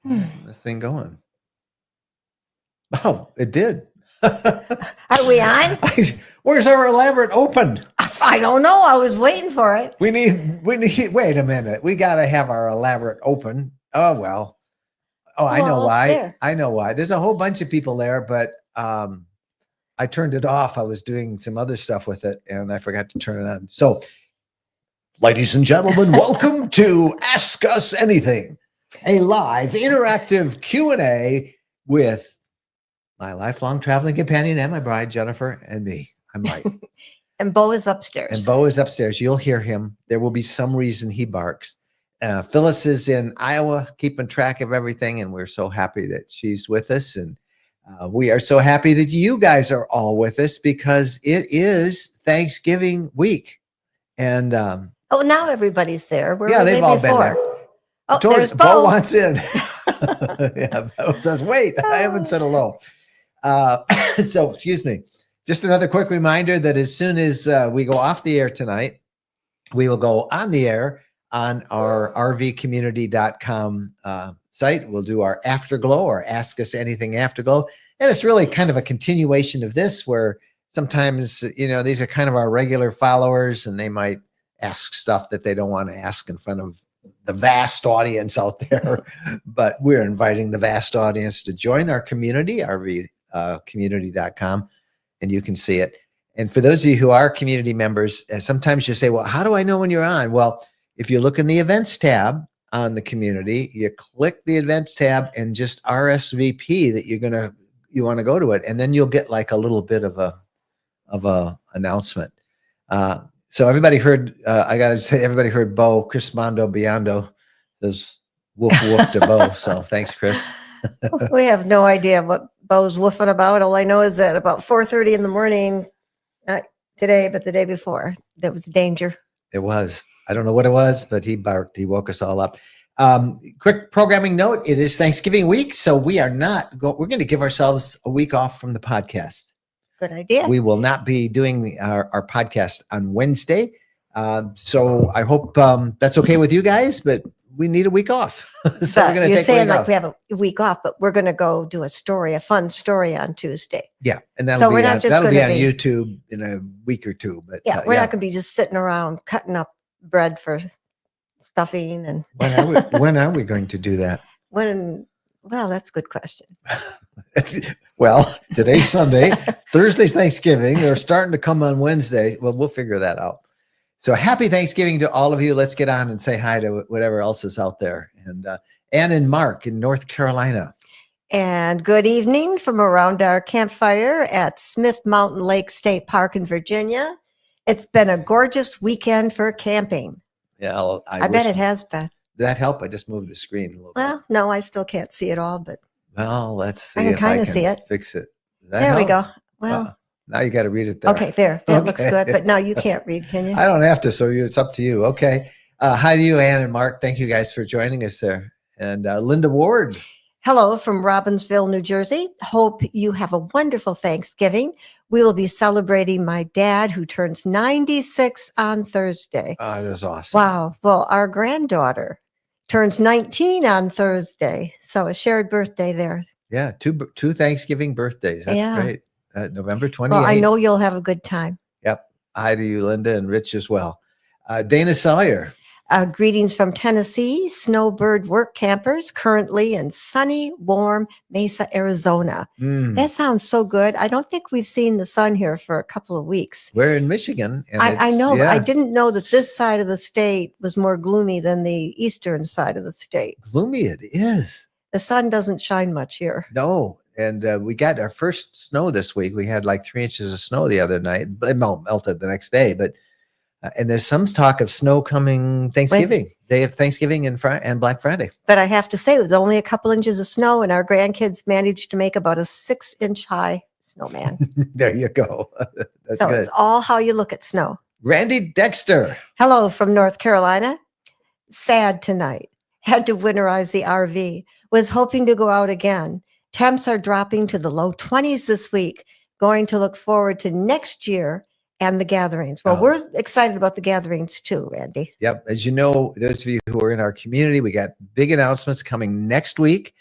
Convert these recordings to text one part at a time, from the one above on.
Why isn't this thing going? Oh, it did. Are we on? Where's our elaborate open? I don't know. I was waiting for it. We need, wait a minute. We got to have our elaborate open. Oh, well. Oh, I know why. There. I know why. There's a whole bunch of people there, but I turned it off. I was doing some other stuff with it and I forgot to turn it on. So, ladies and gentlemen, welcome to Ask Us Anything, a live interactive Q&A with my lifelong traveling companion and my bride, Jennifer, and me. I'm Mike. And Bo is upstairs. And Bo is upstairs. You'll hear him. There will be some reason he barks. Phyllis is in Iowa, keeping track of everything, and we're so happy that she's with us. And we are so happy that you guys are all with us because it is Thanksgiving week. And oh, now everybody's there. Where yeah, were they've they all before? been there. Oh, there's Bo. Bo wants in. Yeah, Bo says, wait, I haven't said hello. So, excuse me. Just another quick reminder that as soon as we go off the air tonight, we will go on the air on our rvcommunity.com site. We'll do our Afterglow or Ask Us Anything Afterglow. And it's really kind of a continuation of this where sometimes, you know, these are kind of our regular followers and they might ask stuff that they don't want to ask in front of the vast audience out there. But we're inviting the vast audience to join our community, rvcommunity.com, and you can see it. And for those of you who are community members, sometimes you say, well, how do I know when you're on? Well, if you look in the events tab on the community, you click the events tab and just RSVP that you want to go to it. And then you'll get like a little bit of a announcement. So everybody heard, I got to say, everybody heard Bo, Chris Mondo Biondo, does woof woof to Bo. So thanks, Chris. We have no idea what Bo's woofing about. All I know is that about 4:30 in the morning, not today, but the day before, there was danger. It was. I don't know what it was, but he barked. He woke us all up. Quick programming note. It is Thanksgiving week, so we are we're going to give ourselves a week off from the podcast. Good idea. We will not be doing our podcast on Wednesday. So I hope that's okay with you guys, but we need a week off. So we're going to take a week off. We have a week off, but we're going to go do a fun story on Tuesday. Yeah. And that'll be on YouTube in a week or two. But yeah, we're not going to be just sitting around cutting up bread for stuffing. And when are we going to do that? Well, that's a good question. Well, today's Sunday, Thursday's Thanksgiving. They're starting to come on Wednesday. Well, we'll figure that out. So happy Thanksgiving to all of you. Let's get on and say hi to whatever else is out there. And Ann and Mark in North Carolina. And good evening from around our campfire at Smith Mountain Lake State Park in Virginia. It's been a gorgeous weekend for camping. Yeah, I bet it has been. Did that help? I just moved the screen a little bit. Well, no, I still can't see it all, but well, let's see. I can kind of see it. Fix it. There we go. Well, now you got to read it there. Okay, there. That looks good. But now you can't read, can you? I don't have to, so it's up to you. Okay. Hi to you, Ann and Mark. Thank you guys for joining us there. And Linda Ward. Hello from Robbinsville, New Jersey. Hope you have a wonderful Thanksgiving. We will be celebrating my dad, who turns 96 on Thursday. Oh, that's awesome. Wow. Well, our granddaughter turns 19 on Thursday. So a shared birthday there. Yeah, two Thanksgiving birthdays. That's great. November 28th. Well, I know you'll have a good time. Yep. Hi to you, Linda, and Rich as well. Dana Sawyer. Greetings from Tennessee, snowbird work campers currently in sunny, warm Mesa, Arizona. That sounds so good. I don't think we've seen the sun here for a couple of weeks. We're in Michigan. And I know, but I didn't know that this side of the state was more gloomy than the eastern side of the state. Gloomy it is. The sun doesn't shine much here. No. And we got our first snow this week. We had like 3 inches of snow the other night. It melted the next day, but and there's some talk of snow coming Thanksgiving. They have Thanksgiving and Black Friday. But I have to say, it was only a couple inches of snow, and our grandkids managed to make about a 6-inch high snowman. There you go. That's good. It's all how you look at snow. Randy Dexter. Hello from North Carolina. Sad tonight. Had to winterize the RV. Was hoping to go out again. Temps are dropping to the low 20s this week. Going to look forward to next year and the gatherings. Well, Oh. we're excited about the gatherings too, Randy. Yep. As you know, those of you who are in our community, we got big announcements coming next week.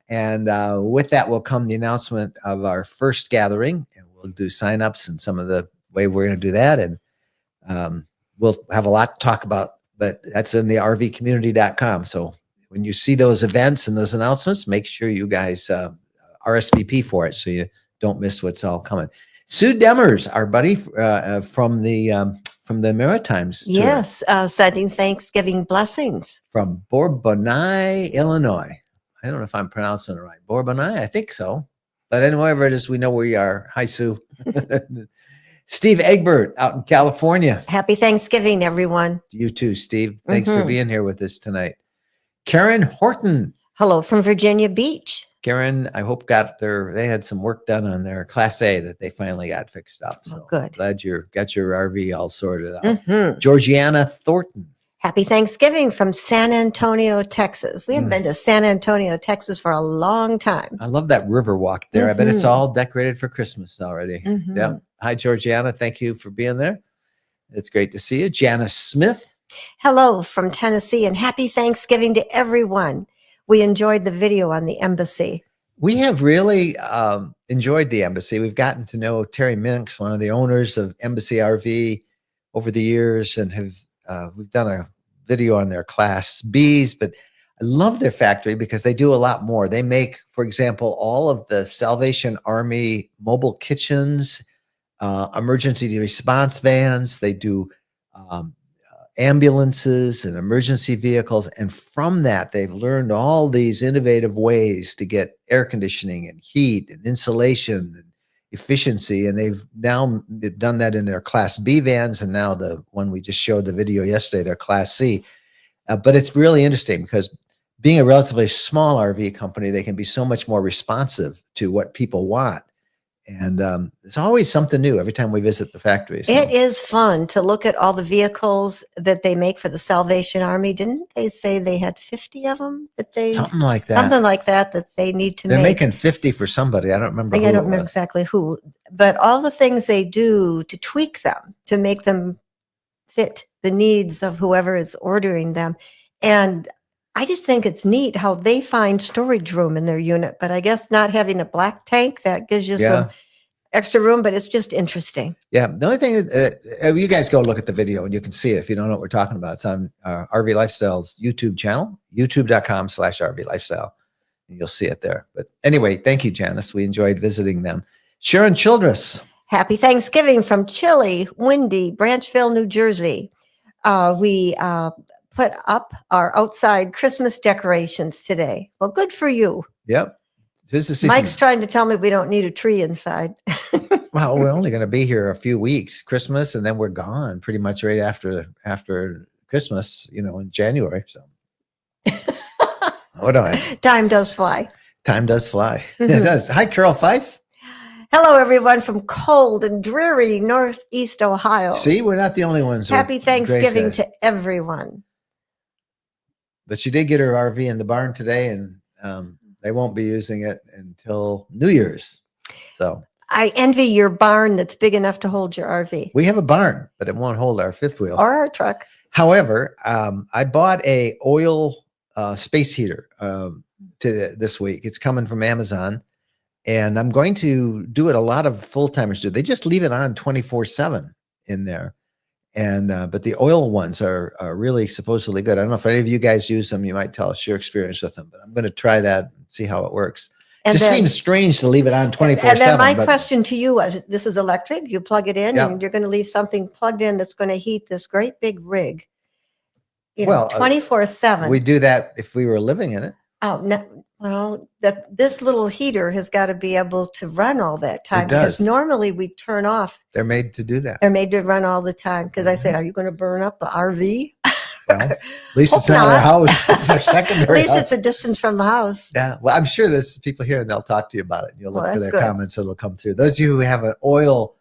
And with that will come the announcement of our first gathering. And we'll do signups and some of the way we're going to do that. And we'll have a lot to talk about, but that's in the rvcommunity.com. So when you see those events and those announcements, make sure you guys RSVP for it so you don't miss what's all coming. Sue Demers, our buddy from the Maritimes. Tour, Yes, sending Thanksgiving blessings. from Bourbonnais, Illinois. I don't know if I'm pronouncing it right. Bourbonnais, I think so. But anyway, wherever it is, we know where you are. Hi, Sue. Steve Egbert out in California. Happy Thanksgiving, everyone. You too, Steve. Thanks for being here with us tonight. Karen Horton. Hello from Virginia Beach. Karen, I hope they had some work done on their Class A that they finally got fixed up. So good. Glad you got your RV all sorted out. Georgiana Thornton. Happy Thanksgiving from San Antonio, Texas. We haven't been to San Antonio, Texas for a long time. I love that river walk there. I bet it's all decorated for Christmas already. Yeah. Hi, Georgiana. Thank you for being there. It's great to see you. Janice Smith. Hello from Tennessee and happy Thanksgiving to everyone. We enjoyed the video on the embassy. We have really enjoyed the embassy. We've gotten to know Terry Minks, one of the owners of Embassy RV, over the years, and we've done a video on their Class Bs, but I love their factory because they do a lot more. They make, for example, all of the Salvation Army mobile kitchens, emergency response vans. They do ambulances and emergency vehicles. And from that, they've learned all these innovative ways to get air conditioning and heat and insulation and efficiency. And they've now done that in their Class B vans. And now the one we just showed the video yesterday, their Class C. But it's really interesting because being a relatively small RV company, they can be so much more responsive to what people want. And it's always something new every time we visit the factory. So. It is fun to look at all the vehicles that they make for the Salvation Army. Didn't they say they had 50 of them that they something like that that they need to They're make? making 50 for somebody. I don't remember. I don't remember exactly who, but all the things they do to tweak them to make them fit the needs of whoever is ordering them. And I just think it's neat how they find storage room in their unit, but I guess not having a black tank, that gives you some extra room, but it's just interesting. Yeah. The only thing, you guys go look at the video and you can see it if you don't know what we're talking about. It's on RV Lifestyle's YouTube channel, youtube.com/RV Lifestyle. And you'll see it there. But anyway, thank you, Janice. We enjoyed visiting them. Sharon Childress. Happy Thanksgiving from chilly, windy Branchville, New Jersey. We put up our outside Christmas decorations today. Well, good for you. Yep. Mike's trying to tell me we don't need a tree inside. Well, we're only going to be here a few weeks, Christmas, and then we're gone pretty much right after Christmas, in January. So, what do I? Time does fly. Time does fly. It does. Hi, Carol Fife. Hello, everyone from cold and dreary Northeast Ohio. See, we're not the only ones. Happy Thanksgiving to everyone. But she did get her RV in the barn today, and they won't be using it until New Year's. So I envy your barn that's big enough to hold your RV. We have a barn, but it won't hold our fifth wheel or our truck. However, I bought a oil space heater this week. It's coming from Amazon, and I'm going to do it. A lot of full-timers do. They just leave it on 24/7 in there. And but the oil ones are really supposedly good. I don't know if any of you guys use them. You might tell us your experience with them, but I'm going to try that and see how it works. It just seems strange to leave it on 24/7. And then my question to you was, this is electric. You plug it in and you're going to leave something plugged in that's going to heat this great big rig. 24/7. We do that if we were living in it. Oh, no. Well, this little heater has got to be able to run all that time. It does. Because normally we turn off. They're made to do that. They're made to run all the time. Because I said, are you going to burn up the RV? Well, at least it's not our house. It's our secondary At least it's a distance from the house. Yeah. Well, I'm sure there's people here and they'll talk to you about it. You'll look for their comments. It'll come through. Those of you who have an oil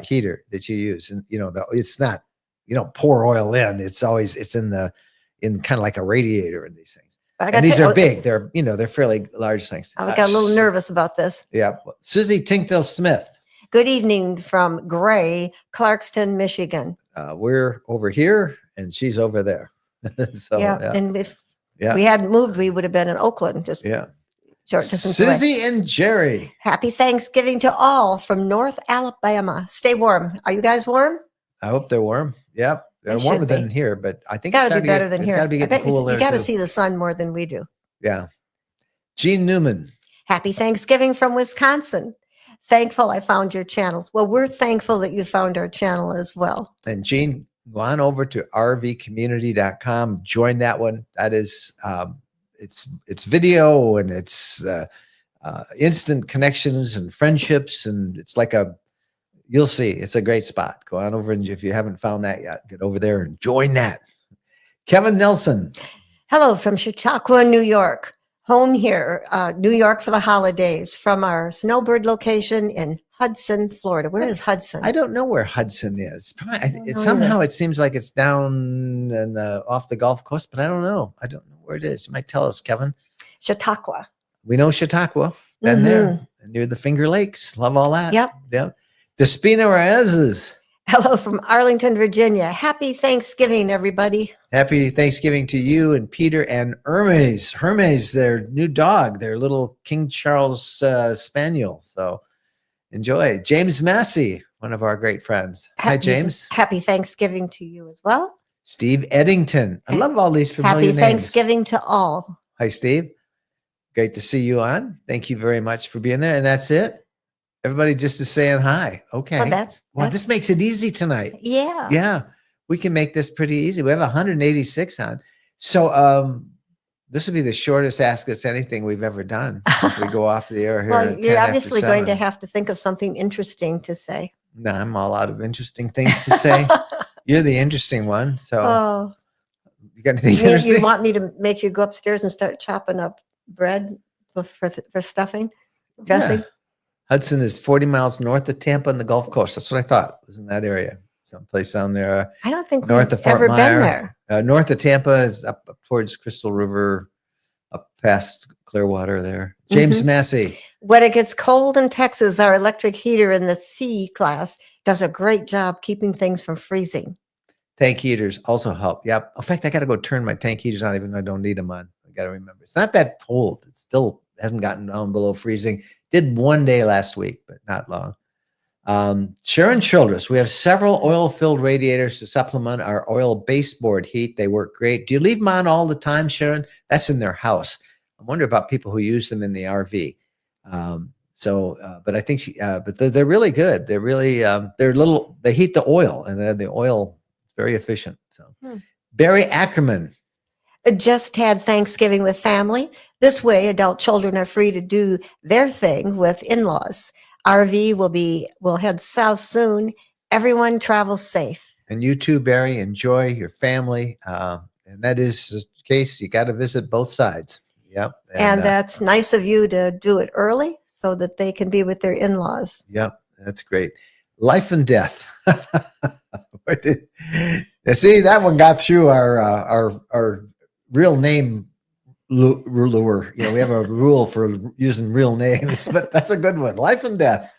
heater that you use, and it's not, you don't pour oil in. It's in kind of like a radiator in these things. And these are big. They're fairly large things. I got a little nervous about this. Yeah. Susie Tinkdale Smith. Good evening from Gray, Clarkston, Michigan. We're over here and she's over there. So, And if yeah. we hadn't moved, we would have been in Oakland, just Yeah. short distance away. Susie and Jerry. Happy Thanksgiving to all from North Alabama. Stay warm. Are you guys warm? I hope they're warm. Yep. They're They warmer should be. than here, but I think It's got to be better than here. It's got to be getting cooler. You got to see the sun more than we do. Yeah. Gene Newman. Happy Thanksgiving from Wisconsin. Thankful I found your channel. Well, we're thankful that you found our channel as well. And Gene, go on over to rvcommunity.com. Join that one. That is, it's video and it's instant connections and friendships. And it's like you'll see, it's a great spot. Go on over, and if you haven't found that yet, get over there and join that. Kevin Nelson. Hello from Chautauqua, New York. Home here, New York for the holidays from our snowbird location in Hudson, Florida. Where is Hudson? I don't know where Hudson is. Somehow it seems like it's down off the Gulf Coast, but I don't know. I don't know where it is. You might tell us, Kevin. Chautauqua. We know Chautauqua. Been there. Near the Finger Lakes. Love all that. Yep. Despina Reyes. Hello from Arlington, Virginia. Happy Thanksgiving, everybody. Happy Thanksgiving to you and Peter and Hermes. Hermes, their new dog, their little King Charles Spaniel. So enjoy. James Massey, one of our great friends. Hi, James. Happy Thanksgiving to you as well. Steve Eddington. I love all these familiar names. Happy Thanksgiving to all. Hi, Steve. Great to see you on. Thank you very much for being there. And that's it. Everybody just is saying hi. Okay. Well, this makes it easy tonight. Yeah. Yeah. We can make this pretty easy. We have 186 on. So this will be the shortest Ask Us Anything we've ever done. If we go off the air here. Well, you're obviously going to have to think of something interesting to say. No, I'm all out of interesting things to say. You're the interesting one. So you got anything interesting? You want me to make you go upstairs and start chopping up bread for stuffing, dressing? Yeah. Hudson is 40 miles north of Tampa on the Gulf Coast. That's what I thought was in that area. Someplace down there. I don't think north we've of Fort ever Myer. been there. North of Tampa is up towards Crystal River, up past Clearwater there. James Massey. When it gets cold in Texas, our electric heater in the C class does a great job keeping things from freezing. Tank heaters also help. Yep. In fact, I got to go turn my tank heaters on even though I don't need them on. I got to remember. It's not that cold. It still hasn't gotten down below freezing. Did one day last week, but not long. Sharon Childress, we have several oil-filled radiators to supplement our oil baseboard heat. They work great. Do you leave them on all the time, Sharon? That's in their house. I wonder about people who use them in the RV. But I think but they're really good. They're really, they heat the oil, and the oil is very efficient. So, Barry Ackerman. Just had Thanksgiving with family. This way, adult children are free to do their thing with in-laws. RV will head south soon. Everyone travel safe. And you too, Barry. Enjoy your family. And that is the case. You got to visit both sides. Yep. And that's nice of you to do it early so that they can be with their in-laws. Yep. That's great. Life and death. See, that one got through our real name ruler. We have a rule for using real names, but that's a good one. Life and death.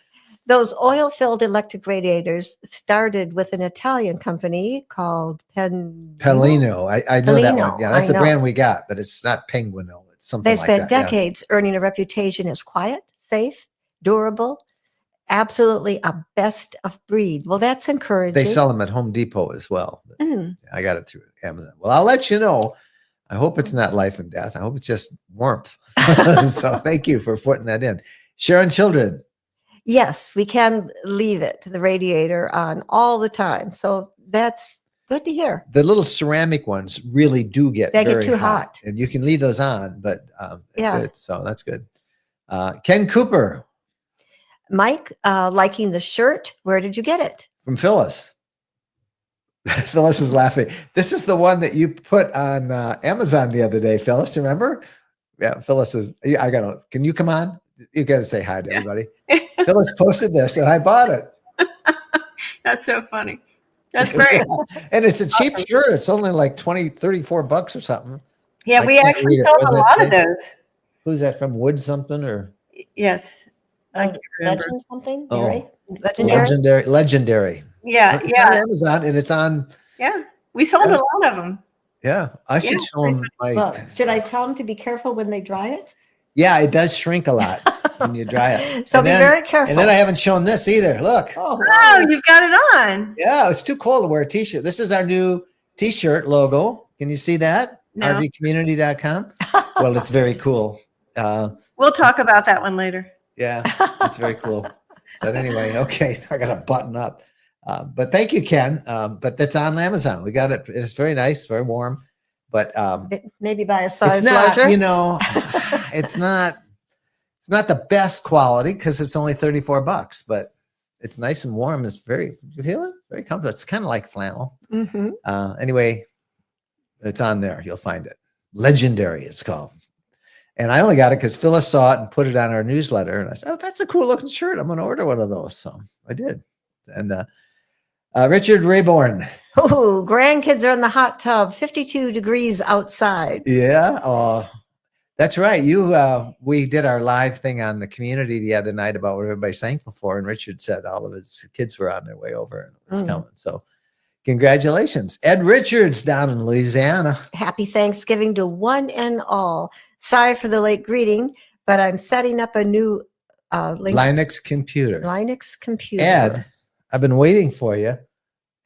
Those oil-filled electric radiators started with an Italian company called Pellino. I know that one. Yeah, that's the brand we got, but it's not Penguino. It's something like that. They spent decades earning a reputation as quiet, safe, durable, absolutely a best of breed. Well, that's encouraging. They sell them at Home Depot as well. I got it through Amazon. Well, I'll let you know. I hope it's not life and death. I hope it's just warmth. So thank you for putting that in. Sharon Children. Yes, we can leave the radiator on all the time. So that's good to hear. The little ceramic ones really do get too hot. And you can leave those on, but yeah. Good. So that's good. Ken Cooper. Mike, liking the shirt. Where did you get it? From Phyllis. Phyllis is laughing. This is the one that you put on Amazon the other day, Phyllis. Remember? Yeah, Phyllis is. Can you come on? You got to say hi to everybody. Phyllis posted this, and I bought it. That's so funny. That's great. And it's a cheap shirt. It's only like $34 or something. Yeah, we actually sold a lot of those. Who's that from? Wood something or? Yes. I can't remember. Legend something? Oh, Right? Legendary. Legendary. Yeah, It's on yeah, Amazon, and it's on. yeah. We sold Yeah. a lot of them. Yeah, I should Yeah. show them my. Well, should I tell them to be careful when they dry it? Yeah, it does shrink a lot when you dry it. So And be then- very careful. And then I haven't shown this either. Look. Oh, Oh, you've got it on. Yeah, it's too cold to wear a t-shirt. This is our new t-shirt logo. Can you see that? No. RVcommunity.com. Well, it's very cool. We'll talk about that one later. Yeah, it's very cool. But anyway, okay, I got to button up. But thank you, Ken. But that's on Amazon. We got it. It's very nice, very warm. But maybe by a size it's not, larger. you know, it's not the best quality because it's only $34, but it's nice and warm. It's very, you feel it? Very comfortable. It's kind of like flannel. Mhm. Anyway, it's on there. You'll find it. Legendary, it's called. And I only got it because Phyllis saw it and put it on our newsletter. And I said, oh, that's a cool looking shirt. I'm going to order one of those. So I did. And Richard Rayborn. Ooh, grandkids are in the hot tub, 52 degrees outside. Yeah. Oh, that's right. We did our live thing on the community the other night about what everybody's thankful for. And Richard said all of his kids were on their way over and it was coming. So congratulations. Ed Richards down in Louisiana. Happy Thanksgiving to one and all. Sorry for the late greeting, but I'm setting up a new Linux computer. Linux computer. Ed, I've been waiting for you.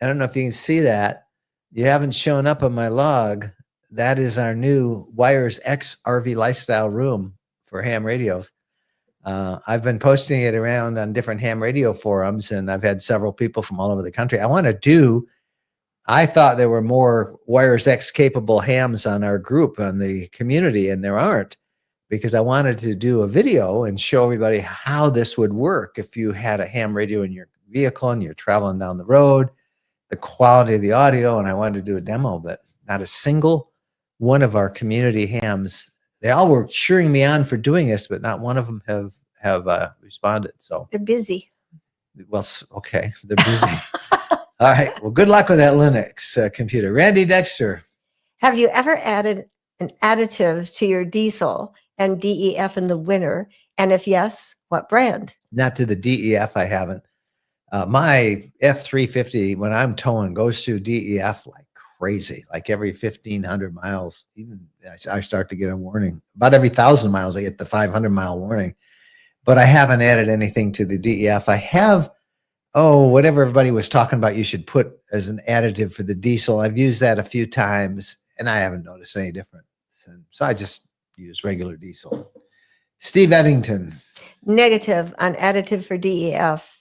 I don't know if you can see that. You haven't shown up on my log. That is our new Wires X RV lifestyle room for ham radios. I've been posting it around on different ham radio forums, and I've had several people from all over the country. I thought there were more Wires X capable hams on our group, on the community, and there aren't, because I wanted to do a video and show everybody how this would work if you had a ham radio in your vehicle and you're traveling down the road, the quality of the audio. And I wanted to do a demo, but not a single one of our community hams. They all were cheering me on for doing this, but not one of them have responded. So They're busy. well, okay, they're busy. All right. Well, good luck with that Linux computer. Randy Dexter. Have you ever added an additive to your diesel and DEF in the winter? And if yes, what brand? Not to the DEF, I haven't. My F350, when I'm towing, goes through DEF like crazy, like every 1,500 miles. Even I start to get a warning. About every 1,000 miles, I get the 500-mile warning. But I haven't added anything to the DEF. I have, whatever everybody was talking about you should put as an additive for the diesel. I've used that a few times, and I haven't noticed any difference. And so I just use regular diesel. Steve Eddington. Negative on additive for DEF.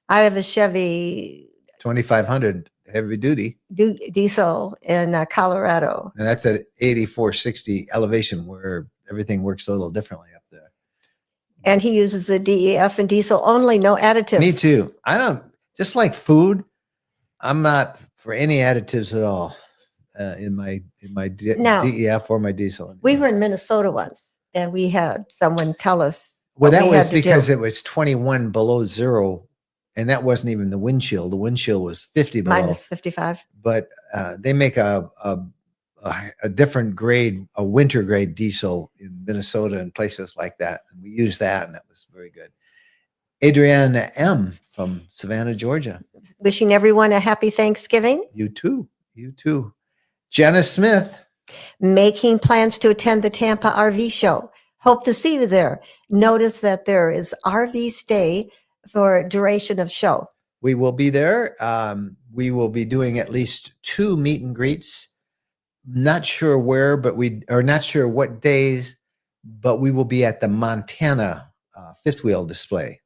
I have a Chevy 2500 heavy duty. diesel in Colorado. And that's at 8460 elevation where everything works a little differently up there. And he uses the DEF and diesel only, no additives. Me too. I don't, just like food, I'm not for any additives at all in my Now, DEF or my diesel. We were in Minnesota once and we had someone tell us. Well, what that we was had to because do. it was 21 below zero. And that wasn't even the wind chill. The wind chill was 50 below. Minus 55. But they make a different grade, a winter grade diesel in Minnesota and places like that. And we used that, and that was very good. Adriana M. from Savannah, Georgia. Wishing everyone a happy Thanksgiving. You too. You too. Janice Smith. Making plans to attend the Tampa RV show. Hope to see you there. Notice that there is RV stay for duration of show. We will be there. We will be doing at least 2 meet and greets. Not sure where, but we are not sure what days, but we will be at the Montana fifth wheel display.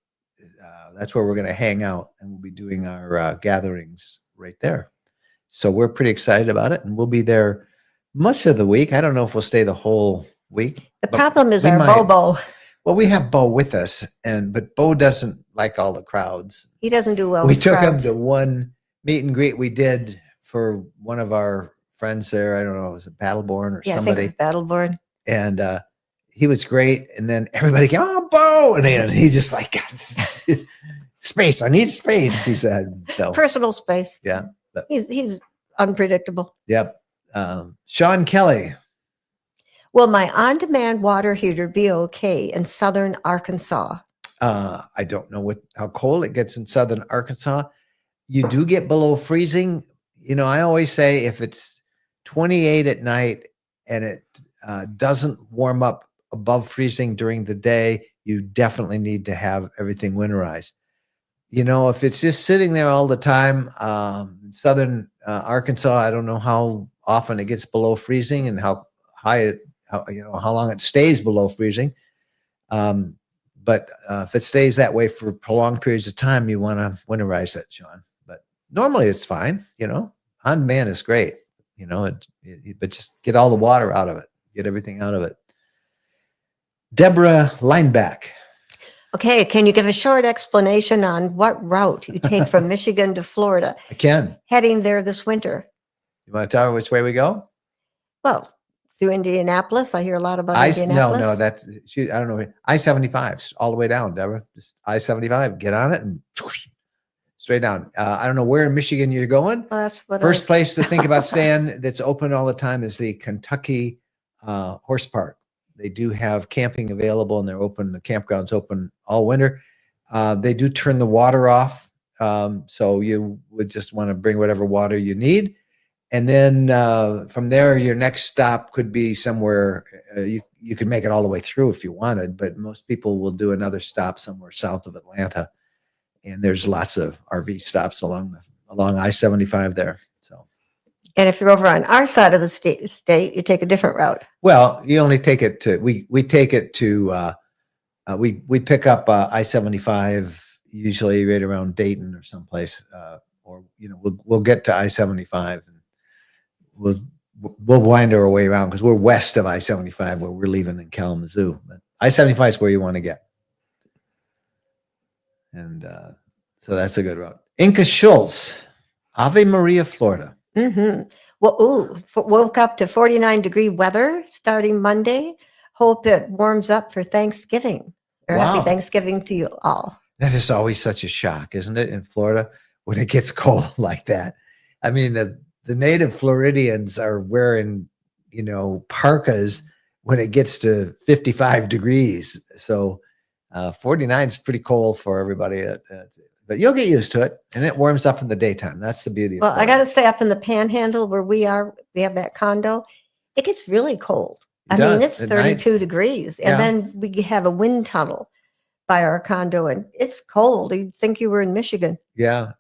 That's where we're going to hang out, and we'll be doing our gatherings right there. So we're pretty excited about it, and we'll be there much of the week. I don't know if we'll stay the whole week. The problem is we our might. Bobo. Well, we have Bo with us, but Bo doesn't like all the crowds. He doesn't do well We with took crowds. him to one meet and greet we did for one of our friends there. I don't know, was it Battleborn or Yeah, somebody? I think it was Battleborn. And he was great. And then everybody came, oh, Bo! And he just like, space, I need space, he said. So, Personal space. yeah. He's unpredictable. Yep. Sean Kelly. Will my on-demand water heater be okay in southern Arkansas? I don't know how cold it gets in southern Arkansas. You do get below freezing. I always say if it's 28 at night and it doesn't warm up above freezing during the day, you definitely need to have everything winterized. If it's just sitting there all the time, in southern Arkansas, I don't know how often it gets below freezing and how long it stays below freezing. But if it stays that way for prolonged periods of time, you want to winterize it, Sean. But normally it's fine. On demand is great. But just get all the water out of it. Get everything out of it. Deborah Lineback. Okay, can you give a short explanation on what route you take from Michigan to Florida? I can. Heading there this winter. You want to tell her which way we go? Well, through Indianapolis. I hear a lot about Indianapolis. No, I don't know. I-75 all the way down, Deborah. Just I-75. Get on it and straight down. I don't know where in Michigan you're going. Well, that's what First place to think about staying that's open all the time is the Kentucky Horse Park. They do have camping available, and they're open. The campground's open all winter. They do turn the water off, so you would just want to bring whatever water you need. And then from there, your next stop could be somewhere. You could make it all the way through if you wanted, but most people will do another stop somewhere south of Atlanta. And there's lots of RV stops along I-75 there. So. And if you're over on our side of the state, you take a different route. Well, you only take it to, we take it to, we pick up I-75 usually right around Dayton or someplace, or, we'll get to I-75 and we'll wind our way around because we're west of I-75 where we're leaving in Kalamazoo. But I-75 is where you want to get. And so that's a good route. Inca Schultz, Ave Maria, Florida. Mm-hmm. Well, woke up to 49-degree weather starting Monday. Hope it warms up for Thanksgiving. Happy Thanksgiving to you all. That is always such a shock, isn't it, in Florida when it gets cold like that? I mean, the native Floridians are wearing, parkas when it gets to 55 degrees. So 49 is pretty cold for everybody. But you'll get used to it, and it warms up in the daytime. That's the beauty of Florida. I got to say, up in the Panhandle where we have that condo, it gets really cold. I mean, it's 32 degrees, and then we have a wind tunnel by our condo, and it's cold. You'd think you were in Michigan. Yeah,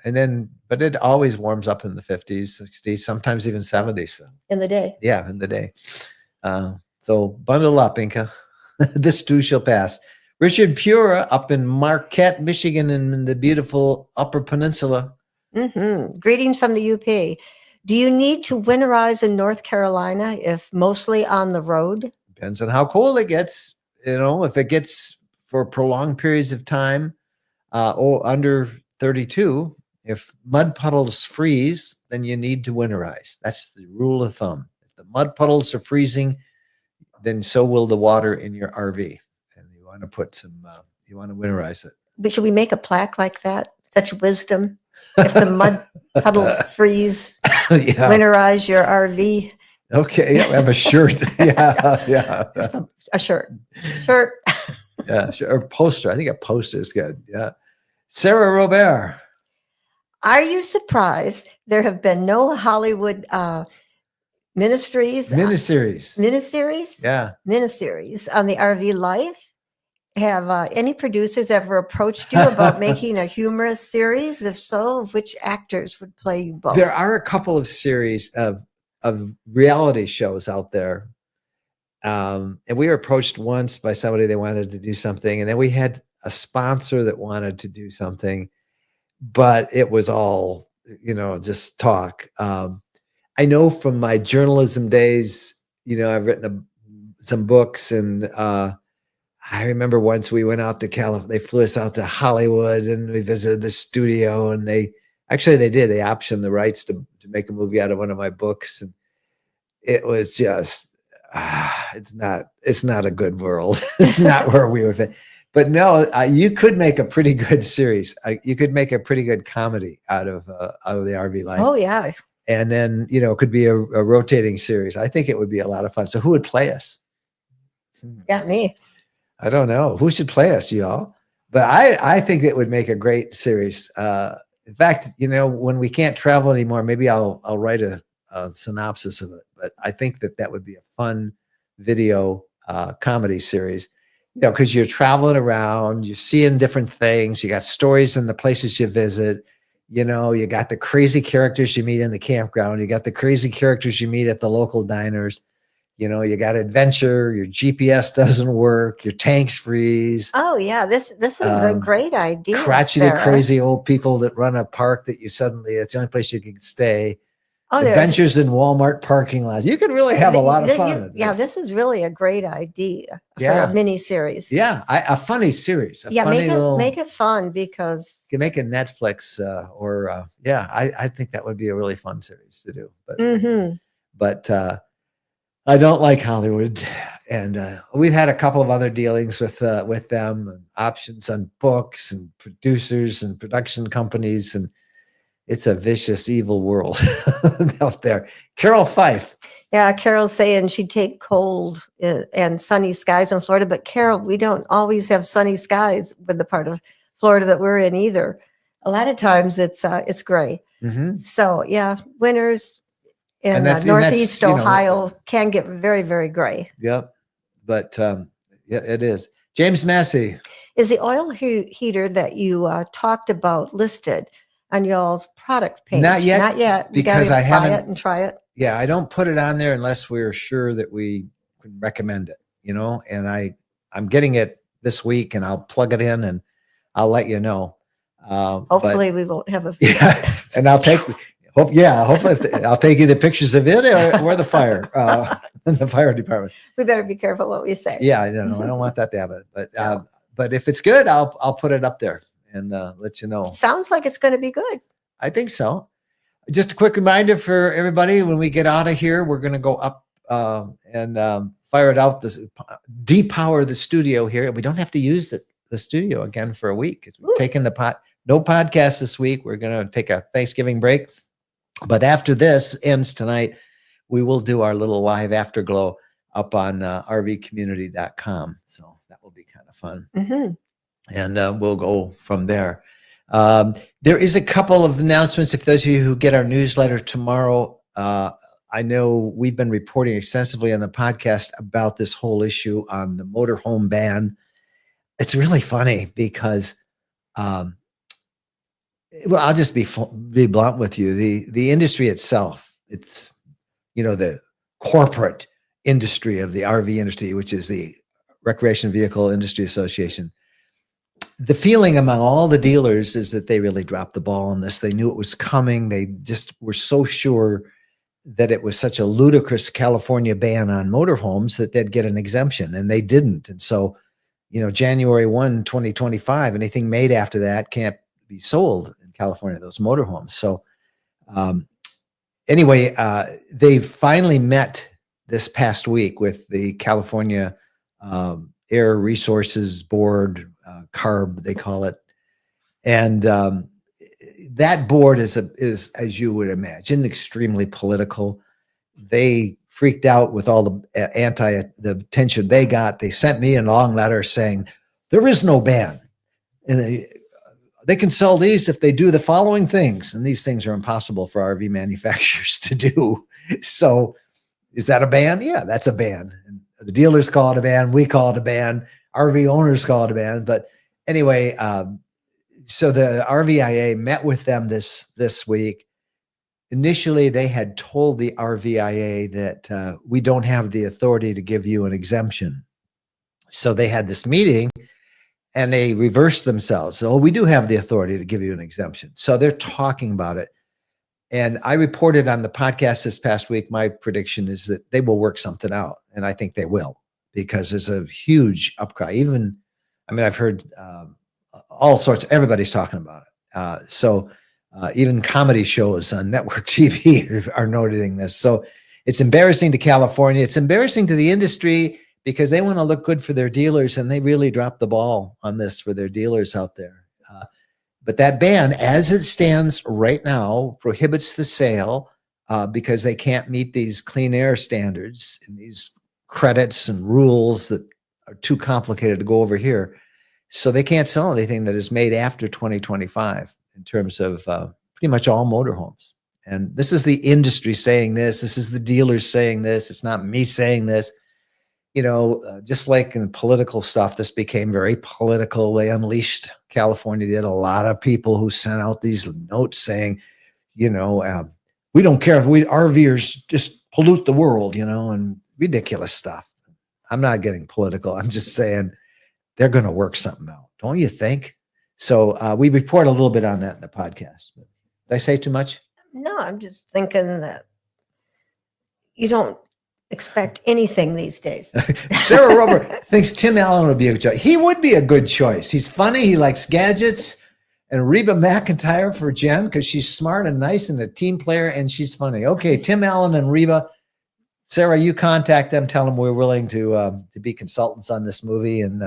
but it always warms up in the 50s, 60s, sometimes even 70s. In the day. Yeah, in the day. So bundle up, Inca. This too shall pass. Richard Pura up in Marquette, Michigan, in the beautiful Upper Peninsula. Mm-hmm. Greetings from the UP. Do you need to winterize in North Carolina if mostly on the road? Depends on how cold it gets. If it gets for prolonged periods of time or under 32, if mud puddles freeze, then you need to winterize. That's the rule of thumb. If the mud puddles are freezing, then so will the water in your RV. To put you want to winterize it. But should we make a plaque like that? Such wisdom. If the mud puddles freeze, winterize your RV. Okay, yeah, we have a shirt. yeah. A shirt. Yeah, sure. Or poster. I think a poster is good. Yeah. Sarah Robert. Are you surprised there have been no Hollywood miniseries? Yeah. Miniseries on the RV life? Have any producers ever approached you about making a humorous series? If so, which actors would play you both? There are a couple of series of reality shows out there. And we were approached once by somebody that wanted to do something. And then we had a sponsor that wanted to do something. But it was all, just talk. I know from my journalism days, I've written some books and I remember once we went out to California, they flew us out to Hollywood and we visited the studio and they optioned the rights to make a movie out of one of my books. And it was just, it's not a good world. It's not where we were. But no, you could make a pretty good series. You could make a pretty good comedy out of the RV life. Oh yeah. And then, it could be a rotating series. I think it would be a lot of fun. So who would play us? Yeah, me. I don't know. Who should play us, y'all? But I think it would make a great series. In fact, when we can't travel anymore, maybe I'll write a synopsis of it. But I think that would be a fun video comedy series. Because you're traveling around, you're seeing different things, you got stories in the places you visit, you got the crazy characters you meet in the campground, you got the crazy characters you meet at the local diners, you got adventure, your GPS doesn't work, your tanks freeze. Oh yeah, this is a great idea. Crotchety, Sarah. crazy old people that run a park that it's the only place you can stay. Oh, Adventures in Walmart parking lots. You can really have a lot of fun. This is really a great idea for a mini series. Yeah, a funny series. Make it fun because you can make a Netflix I think that would be a really fun series to do. But I don't like Hollywood, and we've had a couple of other dealings with them, and options on books and producers and production companies, and it's a vicious, evil world out there. Carol Fife. Yeah, Carol's saying she'd take cold and sunny skies in Florida. But Carol, we don't always have sunny skies with the part of Florida that we're in either. A lot of times it's gray. So yeah, winters in Northeast Ohio can get very, very gray. Yep. But it is. James Massey. Is the oil heater that you talked about listed on y'all's product page? Not yet. Not yet. Because I haven't buy it and try it. Yeah, I don't put it on there unless we're sure that we can recommend it, and I'm getting it this week, and I'll plug it in and I'll let you know. Hopefully we won't have a and I'll take hopefully I'll take you the pictures of it or the fire the fire department. We better be careful what we say. Yeah, I don't want that to happen. But if it's good, I'll put it up there and let you know. Sounds like it's going to be good. I think so. Just a quick reminder for everybody, when we get out of here, we're going to go up and fire it out, depower the studio here. We don't have to use the studio again for a week. We've taken no podcast this week. We're going to take a Thanksgiving break. But after this ends tonight, we will do our little live afterglow up on rvcommunity.com. So that will be kind of fun. And we'll go from there. There is a couple of announcements. If those of you who get our newsletter tomorrow, I know we've been reporting extensively on the podcast about this whole issue on the motorhome ban. It's really funny because, I'll just be blunt with you. The industry itself, it's, the corporate industry of the RV industry, which is the Recreation Vehicle Industry Association. The feeling among all the dealers is that they really dropped the ball on this. They knew it was coming. They just were so sure that it was such a ludicrous California ban on motorhomes that they'd get an exemption, and they didn't. And so, January 1, 2025, anything made after that can't be sold in California, those motorhomes. So anyway, they finally met this past week with the California Air Resources Board, CARB, they call it. And that board is, as you would imagine, extremely political. They freaked out with all the attention they got. They sent me a long letter saying, there is no ban. And they can sell these if they do the following things. And these things are impossible for RV manufacturers to do. So is that a ban? Yeah, that's a ban. And the dealers call it a ban. We call it a ban. RV owners call it a ban. But anyway, so the RVIA met with them this week. Initially, they had told the RVIA that we don't have the authority to give you an exemption. So they had this meeting and they reversed themselves. So we do have the authority to give you an exemption. So they're talking about it. And I reported on the podcast this past week, my prediction is that they will work something out. And I think they will, because there's a huge upcry. I've heard all sorts, everybody's talking about it. So even comedy shows on network TV are noting this. So it's embarrassing to California. It's embarrassing to the industry because they want to look good for their dealers, and they really dropped the ball on this for their dealers out there. But that ban, as it stands right now, prohibits the sale because they can't meet these clean air standards and these credits and rules that are too complicated to go over here. So they can't sell anything that is made after 2025 in terms of pretty much all motorhomes. And this is the industry saying this. This is the dealers saying this. It's not me saying this. Just like in political stuff, this became very political. They unleashed, California did, a lot of people who sent out these notes saying, we don't care if RVers just pollute the world, and ridiculous stuff. I'm not getting political. I'm just saying they're going to work something out. Don't you think? So we report a little bit on that in the podcast. Did I say too much? No, I'm just thinking that you don't expect anything these days. Sarah Rober thinks Tim Allen would be a good choice. He would be a good choice. He's funny. He likes gadgets. And Reba McEntire for Jen, because she's smart and nice and a team player, and she's funny. Okay, Tim Allen and Reba. Sarah, you contact them. Tell them we're willing to be consultants on this movie. And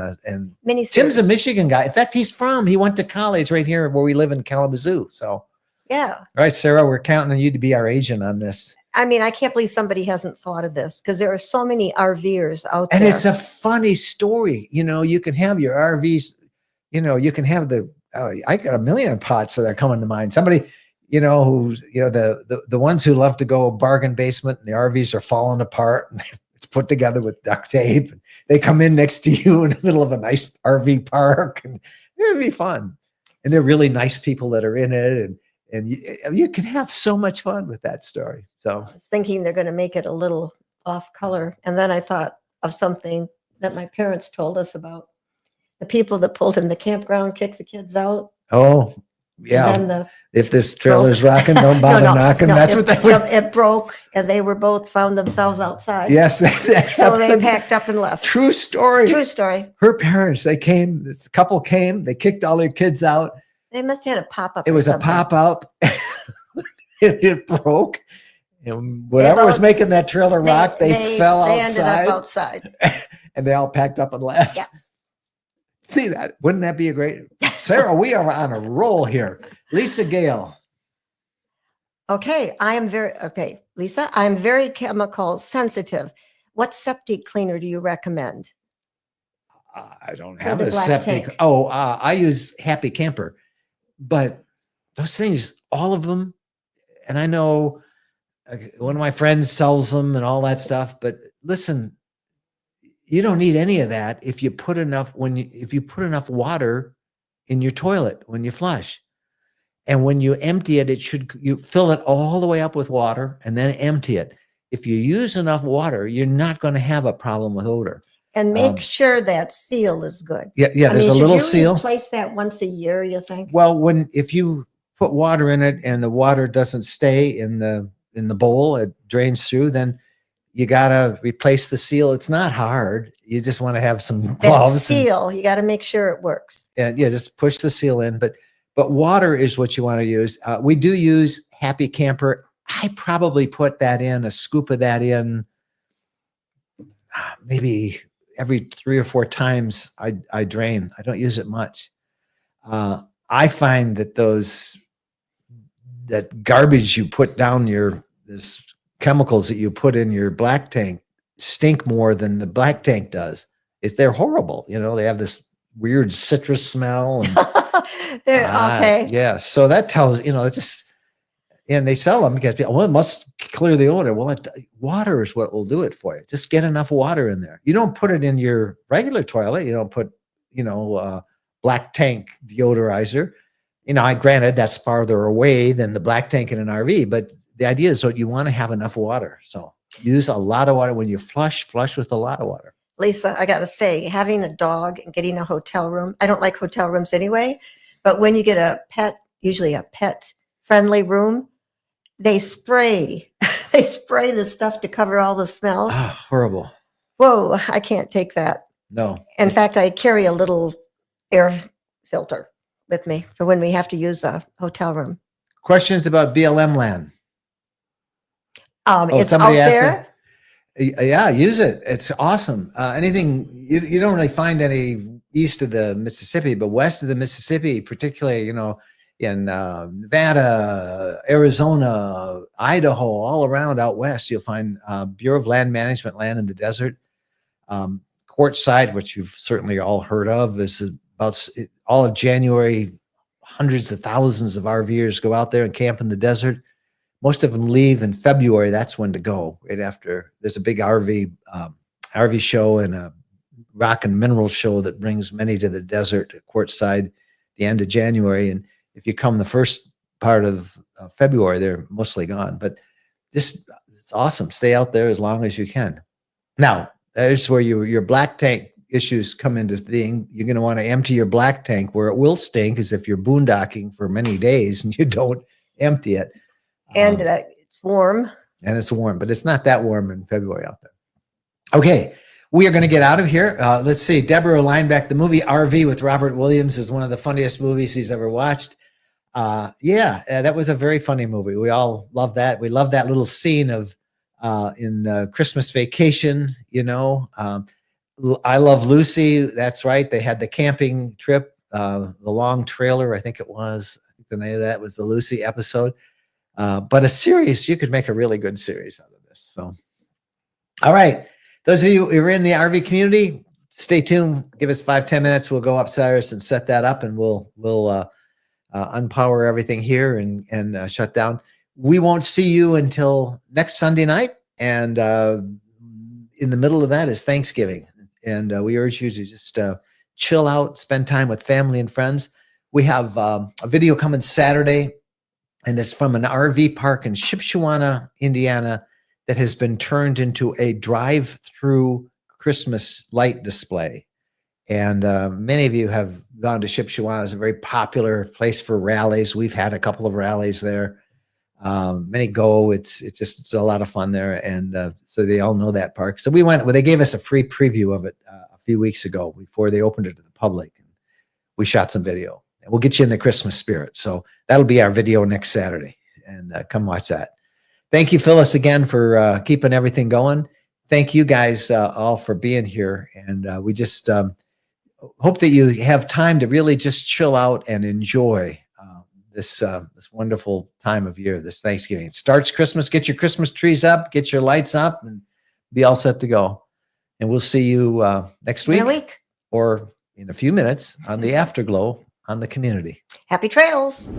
Tim's a Michigan guy. In fact, he went to college right here where we live in Kalamazoo. So yeah. All right, Sarah, we're counting on you to be our agent on this. I mean, I can't believe somebody hasn't thought of this, because there are so many RVers out there. And it's a funny story. You can have your RVs, you can have I got a million pots that are coming to mind. Somebody, who's, the ones who love to go bargain basement and the RVs are falling apart and it's put together with duct tape. And they come in next to you in the middle of a nice RV park, and it'd be fun. And they're really nice people that are in it. And you can have so much fun with that story. So I was thinking they're going to make it a little off color. And then I thought of something that my parents told us about. The people that pulled in the campground, kicked the kids out. Oh, yeah. If this trailer's rocking, don't bother knocking. That's what that was. It broke, and they found themselves outside. Yes. So they packed up and left. True story. True story. Her parents, this couple came, they kicked all their kids out. They must have had a pop-up. It was a pop-up. It broke. And whatever was making that trailer rock, they fell outside. They ended up outside. And they all packed up and left. Yeah. See that? Wouldn't that be a great... Sarah, we are on a roll here. Lisa Gale. Okay, Lisa, I'm very chemical sensitive. What septic cleaner do you recommend? I don't have a septic. Tank. I use Happy Camper. But those things, all of them, and I know one of my friends sells them and all that stuff, but listen, you don't need any of that if you put enough water in your toilet when you flush. And when you empty it, you fill it all the way up with water and then empty it. If you use enough water, you're not going to have a problem with odor. And make sure that seal is good. Yeah. There's a little seal. Replace that once a year, you think? Well, if you put water in it and the water doesn't stay in the bowl, it drains through, then you gotta replace the seal. It's not hard. You just want to have some gloves. That seal, you got to make sure it works. And just push the seal in. But water is what you want to use. We do use Happy Camper. I probably put a scoop of that in maybe every 3 or 4 times I drain. I don't use it much. I find that that garbage you put down this chemicals that you put in your black tank stink more than the black tank does. They're horrible. They have this weird citrus smell. And, okay. Yeah. So that tells, and they sell them because it must clear the odor. Well, water is what will do it for you. Just get enough water in there. You don't put it in your regular toilet. You don't put, black tank deodorizer. Granted that's farther away than the black tank in an RV, but the idea is that you want to have enough water. So use a lot of water. When you flush with a lot of water. Lisa, I got to say, having a dog and getting a hotel room, I don't like hotel rooms anyway, but when you get a pet, usually a pet friendly room, they spray the stuff to cover all the smells. Oh, horrible. Whoa, I can't take that. No. In fact, I carry a little air filter with me for when we have to use a hotel room. Questions about BLM Land? It's out there. Yeah, use it. It's awesome. Anything you don't really find any east of the Mississippi, but west of the Mississippi, particularly, in Nevada, Arizona, Idaho, all around out west, you'll find Bureau of Land Management land in the desert. Quartzsite, which you've certainly all heard of, is all of January. Hundreds of thousands of RVers go out there and camp in the desert. Most of them leave in February. That's when to go. Right after there's a big RV show and a rock and mineral show that brings many to the desert at Quartzside the end of January. And if you come the first part of February, they're mostly gone. But it's awesome. Stay out there as long as you can. Now, there's where your black tank issues come into being. You're going to want to empty your black tank. Where it will stink is if you're boondocking for many days and you don't empty it. And it's warm. And it's warm, but it's not that warm in February out there. Okay, we are going to get out of here. Let's see. Deborah Lineback, the movie RV with Robert Williams is one of the funniest movies he's ever watched. That was a very funny movie. We all love that. We love that little scene of in Christmas Vacation, you know. I Love Lucy. That's right. They had the camping trip, the long trailer, I think it was. I think the name of that was the Lucy episode. But a series, you could make a really good series out of this. So, all right. Those of you who are in the RV community, stay tuned. Give us 5-10 minutes. We'll go upstairs and set that up, and we'll unpower everything here and shut down. We won't see you until next Sunday night. And in the middle of that is Thanksgiving. And we urge you to just chill out, spend time with family and friends. We have a video coming Saturday, and it's from an RV park in Shipshewana, Indiana, that has been turned into a drive-through Christmas light display. And many of you have gone to Shipshewana. It's a very popular place for rallies. We've had a couple of rallies there. Many go. It's a lot of fun there. And so they all know that park. So we went, they gave us a free preview of it a few weeks ago before they opened it to the public. And we shot some video. And we'll get you in the Christmas spirit. So that'll be our video next Saturday. And come watch that. Thank you, Phyllis, again for keeping everything going. Thank you guys all for being here. And we just hope that you have time to really just chill out and enjoy this wonderful time of year, this Thanksgiving. It starts Christmas. Get your Christmas trees up, get your lights up, and be all set to go. And we'll see you next week, In a week. Or in a few minutes on the Afterglow on the community. Happy trails.